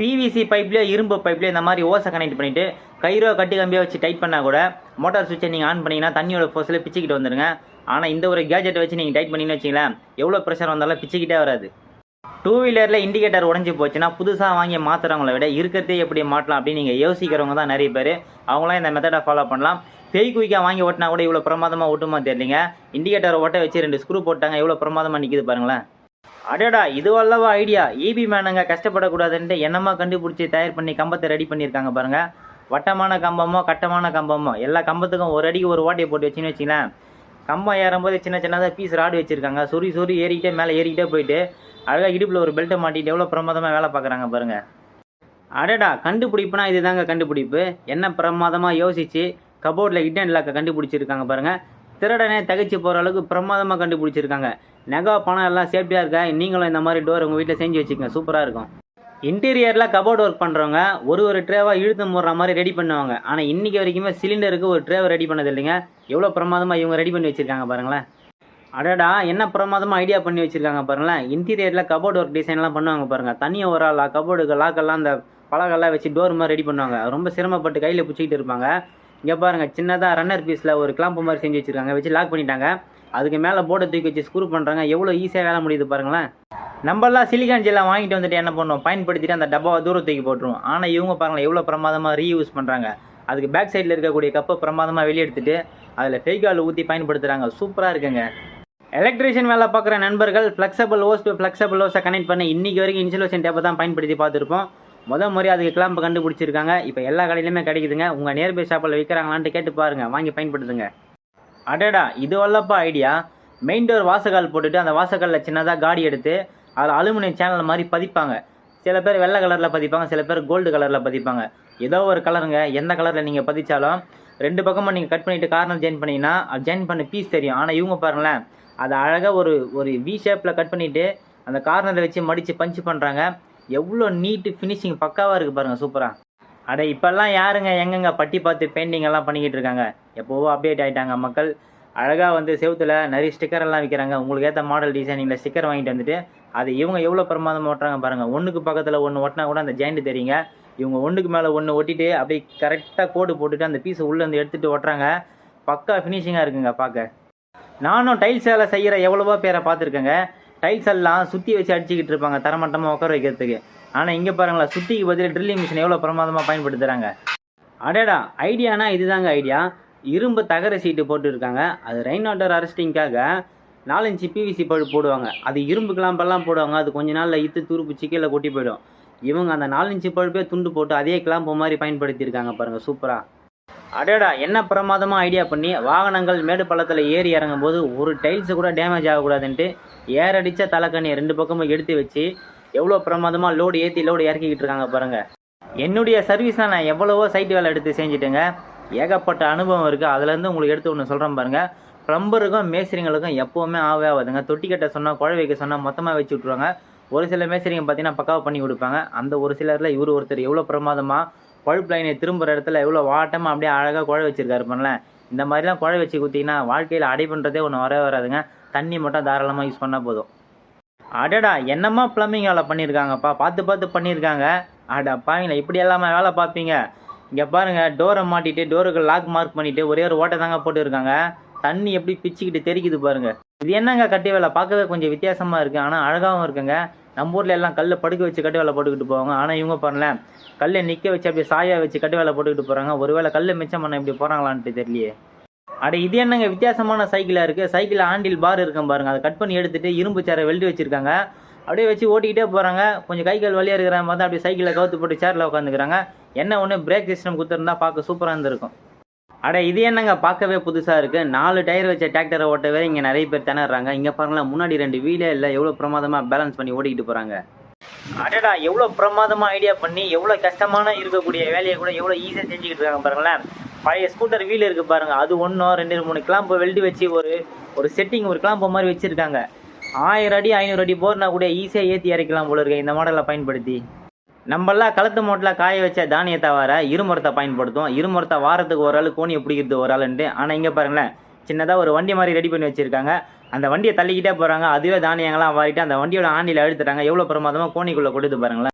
PVC பைப்லேயோ இரும்பு பைப்லேயோ இந்த மாதிரி ஓசை கனெக்ட் பண்ணிவிட்டு கயிறோ கட்டி கம்பியாக வச்சு டைட் பண்ணால் கூட மோட்டார் சுவிட்சை நீங்கள் ஆன் பண்ணிங்கன்னா தண்ணியோட ஃபோர்ஸில் பிச்சுக்கிட்டு வந்துடுங்க. ஆனால் இந்த ஒரு கேஜெட்டை வச்சு நீங்கள் டைட் பண்ணிங்கன்னு வச்சிங்களேன், எவ்வளோ ப்ரெஷர் வந்தாலும் பிச்சுக்கிட்டே வராது. டூ வீலரில் இண்டிகேட்டர் உடஞ்சி போச்சுன்னா புதுசாக வாங்கி மாற்றுறவங்கள விட இருக்கிறதே எப்படி மாட்டலாம் அப்படின்னு நீங்கள் யோசிக்கிறவங்க தான் நிறைய பேர். அவங்களாம் இந்த மெத்தடை ஃபாலோ பண்ணலாம். ஃபேக் குயிக்காக வாங்கி ஓட்டினா கூட இவ்வளோ பிரமாதமாக ஓட்டுமா தெரியலிங்க. இண்டிகேட்டரை ஓட்ட வச்சு 2 ஸ்க்ரூ போட்டாங்க, எவ்வளோ பிரமாதமாக நிற்கிது பாருங்களேன். அடடா, இது அல்லவா ஐடியா. ஈபி மேனுங்க கஷ்டப்படக்கூடாதுன்ட்டு என்னமா கண்டுபிடிச்சி தயார் பண்ணி கம்பத்தை ரெடி பண்ணியிருக்காங்க பாருங்கள். வட்டமான கம்பமோ கட்டமான கம்பமோ எல்லா கம்பத்துக்கும் ஒரு அடிக்கு ஒரு ஓட்டையை போட்டு வச்சுன்னு வச்சிங்களேன். கம்பம் ஏறும்போது சின்ன சின்னதாக பீஸ் ராடு வச்சுருக்காங்க. சொறி ஏறிக்கிட்டே மேலே ஏறிக்கிட்டே போயிட்டு அழகாக இடுப்பில் ஒரு பெல்ட்டை மாட்டிட்டு எவ்வளோ பிரமாதமாக வேலை பார்க்குறாங்க பாருங்கள். அடடா, கண்டுபிடிப்புனா இது தாங்க கண்டுபிடிப்பு. என்ன பிரமாதமாக யோசித்து கபோர்டில் ஹிடன் லாக்கை கண்டுபிடிச்சிருக்காங்க பாருங்கள். திருடனே தகச்சு போகிற அளவுக்கு பிரமாதமாக கண்டுபிடிச்சிருக்காங்க. நகை பணம் எல்லாம் சேஃப்டியாக இருக்கா. நீங்களும் இந்த மாதிரி டோர் உங்கள் வீட்டில் செஞ்சு வச்சுக்கோங்க, சூப்பராக இருக்கும். இன்டீரியரில் கபோர்டு ஒர்க் பண்ணுறவங்க ஒரு ட்ரேவாக இழுத்து மூடுற மாதிரி ரெடி பண்ணுவாங்க. ஆனால் இன்றைக்கி வரைக்குமே சிலிண்டருக்கு ஒரு ட்ரேவை ரெடி பண்ணது இல்லைங்க. எவ்வளோ பிரமாதமாக இவங்க ரெடி பண்ணி வச்சுருக்காங்க பாருங்களேன். அடடா, என்ன பிரமாதமாக ஐடியா பண்ணி வச்சுருக்காங்க பாருங்களேன். இன்டீரியரில் கபோர்டு ஒர்க் டிசைன்லாம் பண்ணுவாங்க பாருங்கள். தனியாக ஒரு ஆள் கபோர்டுக்கு லாக்கெல்லாம் அந்த பலகெல்லாம் வச்சு டோர் மாதிரி ரெடி பண்ணுவாங்க. ரொம்ப சிரமப்பட்டு கையில் பிடிச்சிக்கிட்டு இருப்பாங்க. இங்கே பாருங்கள், சின்னதாக ரன்னர் பீஸில் ஒரு கிளாம்பு மாதிரி செஞ்சு வச்சுருக்காங்க, வச்சு லாக் பண்ணிட்டாங்க. அதுக்கு மேலே போர்டை தூக்கி வச்சு ஸ்க்ரூ பண்ணுறாங்க. எவ்வளோ ஈஸியாக வேலை முடியுது பாருங்களேன். நம்மளாம் சிலிகான் ஜெல்லாம் வாங்கிட்டு வந்துட்டு என்ன பண்ணுவோம், பயன்படுத்திட்டு அந்த டப்பாவை தூரத்துக்கு போட்டுருவோம். ஆனால் இவங்க பாருங்களேன் எவ்வளோ பிரமாதமாக ரீயூஸ் பண்ணுறாங்க. அதுக்கு பேக் சைடில் இருக்கக்கூடிய கப்பை பிரமாதமாக வெளியே எடுத்துகிட்டு அதில் ஃபெய்கால் ஊற்றி பயன்படுத்துகிறாங்க. சூப்பராக இருக்குங்க. எலக்ட்ரிஷியன் வேலை பார்க்குற நண்பர்கள் ஃப்ளெக்சபிள் ஹோஸ் டு ஃப்ளெக்சபிள் ஹோஸை கனெக்ட் பண்ணி இன்றைக்கி வரைக்கும் இன்சுலேஷன் டேப்பை தான் பயன்படுத்தி பார்த்துருப்போம். முறையாக அதுக்கு கிளாம்பு கண்டுபிடிச்சிருக்காங்க. இப்போ எல்லா கடையிலுமே கிடைக்குதுங்க. உங்கள் நியர்பை ஷாப்பில் விற்கிறாங்களான்ட்டு கேட்டு பாருங்கள், வாங்கி பயன்படுத்துங்க. அடடா, இது வல்லப்பா ஐடியா. மெயின் டோர் வாசக்கால் போட்டுட்டு அந்த வாசக்காலில் சின்னதாக காடி எடுத்து அதில் அலுமினியம் சேனல் மாதிரி பதிப்பாங்க. சில பேர் வெள்ளை கலரில் பதிப்பாங்க, சில பேர் கோல்டு கலரில் பதிப்பாங்க. ஏதோ ஒரு கலருங்க, எந்த கலரில் நீங்கள் பதிச்சாலும் 2 பக்கமும் நீங்கள் கட் பண்ணிவிட்டு கார்னர் ஜாயின் பண்ணிங்கன்னா அது ஜாயின் பண்ண பீஸ் தெரியும். ஆனால் இவங்க பாருங்களேன், அதை அழகாக ஒரு வி ஷேப்பில் கட் பண்ணிவிட்டு அந்த கார்னரை வச்சு மடித்து பஞ்சு பண்ணுறாங்க. எவ்வளோ நீட்டு ஃபினிஷிங் பக்காவாக இருக்குது பாருங்கள், சூப்பராக. அட, இப்போல்லாம் யாருங்க எங்கெங்க பட்டி பார்த்து பெயிண்டிங் எல்லாம் பண்ணிக்கிட்டு இருக்காங்க. எப்போவோ அப்டேட் ஆகிட்டாங்க மக்கள். அழகாக செவுத்தில் நிறைய ஸ்டிக்கர் எல்லாம் விற்கிறாங்க. உங்களுக்கு ஏற்ற மாடல் டிசைனிங்கில் ஸ்டிக்கர் வாங்கிட்டு வந்துட்டு அது இவங்க எவ்வளோ பிரமாதமாக ஓட்டுறாங்க பாருங்கள். ஒன்றுக்கு பக்கத்தில் ஒன்று ஒட்டினா கூட அந்த ஜாயிண்ட் தெரியுங்க. இவங்க ஒன்றுக்கு மேலே ஒன்று ஒட்டிட்டு அப்படியே கரெக்டாக கோடு போட்டுட்டு அந்த பீஸை உள்ளேருந்து எடுத்துகிட்டு ஓட்டுறாங்க. பக்கா ஃபினிஷிங்காக இருக்குங்க பார்க்க. நானும் டைல்ஸ் வேலை செய்கிற எவ்வளவோ பேரை பார்த்துருக்கேங்க. டைல்ஸ் எல்லாம் சுற்றி வச்சு அடிச்சுக்கிட்டு இருப்பாங்க தரமட்டமாக உட்கார வைக்கிறதுக்கு. ஆனால் இங்கே பாருங்களா, சுற்றிக்கு பதில் ட்ரில்லிங் மிஷின் எவ்வளோ பிரமாதமாக பயன்படுத்துகிறாங்க. அடடா, ஐடியானா இதுதாங்க ஐடியா. இரும்பு தகர சீட்டு போட்டுருக்காங்க. அது ரெயின் வாட்டர் அரெஸ்டிங்காக 4 இன்ச்சு பிவிசி பழுப்பு போடுவாங்க. அது இரும்பு கிளாம்பெல்லாம் போடுவாங்க. அது கொஞ்ச நாளில் இத்து துருப்பு சிக்கையில் கொட்டி போயிடும். இவங்க அந்த 4 இன்ச்சு பழுப்பே துண்டு போட்டு அதே கிளாம்பு மாதிரி பயன்படுத்தியிருக்காங்க பாருங்கள், சூப்பராக. அடடா, என்ன பிரமாதமாக ஐடியா பண்ணி வாகனங்கள் மேடு பள்ளத்தில் ஏறி இறங்கும் போது ஒரு டைல்ஸு கூட டேமேஜ் ஆகக்கூடாதுன்ட்டு ஏறடித்த தலைக்கண்ணியை 2 பக்கமும் எடுத்து வச்சு எவ்வளோ பிரமாதமாக லோடு ஏற்றி லோடு இறக்கிக்கிட்டு இருக்காங்க பாருங்கள். என்னுடைய சர்வீஸில் நான் எவ்வளவோ சைட்டு வேலை எடுத்து செஞ்சுட்டேங்க. ஏகப்பட்ட அனுபவம் இருக்குது. அதுலேருந்து உங்களுக்கு எடுத்து ஒன்று சொல்கிறேன் பாருங்கள். ப்ளம்பருக்கும் மேஸ்திரிங்களுக்கும் எப்போவுமே ஆகாதுங்க. தொட்டி கட்ட சொன்னால் குழ வைக்க சொன்னால் மொத்தமாக வச்சு விட்ருவாங்க. ஒரு சில மேஸ்திரிங்க பார்த்தீங்கன்னா பக்காவாக பண்ணி கொடுப்பாங்க. அந்த ஒரு சிலரில் இவர் ஒருத்தர் எவ்வளோ பிரமாதமாக பழுப்பு லைனை திரும்புகிற இடத்துல எவ்வளோ வாட்டமாக அப்படியே அழகாக குழ வச்சுருக்காரு பண்ணல. இந்த மாதிரிலாம் குழ வச்சு கொடுத்தீங்கன்னா வாழ்க்கையில் அடை பண்ணுறதே ஒன்று வராதுங்க. தண்ணி மட்டும் தாராளமாக யூஸ் பண்ணால் போதும். அடடா, என்னம்மா ப்ளம்பிங் வேலை பண்ணியிருக்காங்கப்பா, பார்த்து பண்ணியிருக்காங்க. அடா பாவீங்களா, இப்படி எல்லாமே வேலை பார்ப்பீங்க. இங்கே பாருங்கள், டோரை மாட்டிட்டு டோருக்கு லாக் மார்க் பண்ணிவிட்டு ஒரே ஒரு ஓட்டை தாங்க போட்டுருக்காங்க. தண்ணி எப்படி பிச்சுக்கிட்டு தெரிக்குது பாருங்கள். இது என்னங்க கட்டி வேலை, பார்க்கவே கொஞ்சம் வித்தியாசமாக இருக்குது. ஆனால் அழகாகவும் இருக்குங்க. நம்ம ஊரில் எல்லாம் கல்லை படுக்க வச்சு கட்டு வேலை போட்டுக்கிட்டு போவாங்க. ஆனால் இவங்க பாருங்களேன், கல்லை நிற்க வச்சு அப்படியே சாயா வச்சு கட்டு வேலை போட்டுக்கிட்டு போகிறாங்க. ஒருவேளை கல்லை மிச்சம் பண்ண இப்படி போகிறாங்களான்ட்டு தெரியலையே. அட, இது என்னங்க வித்தியாசமான சைக்கிளாக இருக்குது. சைக்கிளில் ஹேண்டில் பார் இருக்கும் பாருங்கள். அதை கட் பண்ணி எடுத்துகிட்டு இரும்பு சேரை வெல்டி வச்சுருக்காங்க. அப்படியே வச்சு ஓட்டிக்கிட்டே போகிறாங்க. கொஞ்சம் கை கால் வழியாக இருக்கிற மாதிரி தான் அப்படியே சைக்கிளை கவுத்து போட்டு சேரில் உட்காந்துக்கிறாங்க. என்ன ஒன்று பிரேக் சிஸ்டம் கொடுத்துருந்தா பார்க்க சூப்பராக இருந்திருக்கும். அட, இது என்னங்க பார்க்கவே புதுசாக இருக்குது. 4 டயர் வச்ச டிராக்டரை ஓட்டவே இங்கே நிறைய பேர் திணறாங்க. இங்கே பாருங்களேன், முன்னாடி 2 வீலே இல்லை. எவ்வளோ பிரமாதமாக பேலன்ஸ் பண்ணி ஓடிக்கிட்டு போகிறாங்க. அடடா, எவ்வளோ பிரமாதமாக ஐடியா பண்ணி எவ்வளோ கஷ்டமான இருக்கக்கூடிய வேலையை கூட எவ்வளோ ஈஸியாக செஞ்சுக்கிட்டு இருக்காங்க பாருங்களேன். பழைய ஸ்கூட்டர் வீல் இருக்குது பாருங்கள். அது 1 2 3 கிளாம்பு வெல்டி வச்சு ஒரு செட்டிங் ஒரு கிளாம்பு மாதிரி வச்சுருக்காங்க. 1000 அடி 500 அடி போர்னா கூட ஈஸியாக ஏற்றி இறக்கலாம் போல இருக்கு இந்த மாடலை பயன்படுத்தி. நம்மளாம் களத்து மோட்டில் காய வச்ச தானியத்தை வர இருமரத்தை பயன்படுத்தும். இருமரத்தை வாரத்துக்கு ஒரு ஆள், கோணியை பிடிக்கிறது ஒரு ஆளுன்ட்டு. ஆனால் இங்கே பாருங்களேன், சின்னதாக ஒரு வண்டி மாதிரி ரெடி பண்ணி வச்சுருக்காங்க. அந்த வண்டியை தள்ளிக்கிட்டே போகிறாங்க. அதுவே தானியங்கள்லாம் வாரிட்டு அந்த வண்டியோட ஆண்டியில் அழுத்துட்டாங்க. எவ்வளோ பிரமாதமாக கோணிக்குள்ளே கொடுத்து பாருங்களேன்.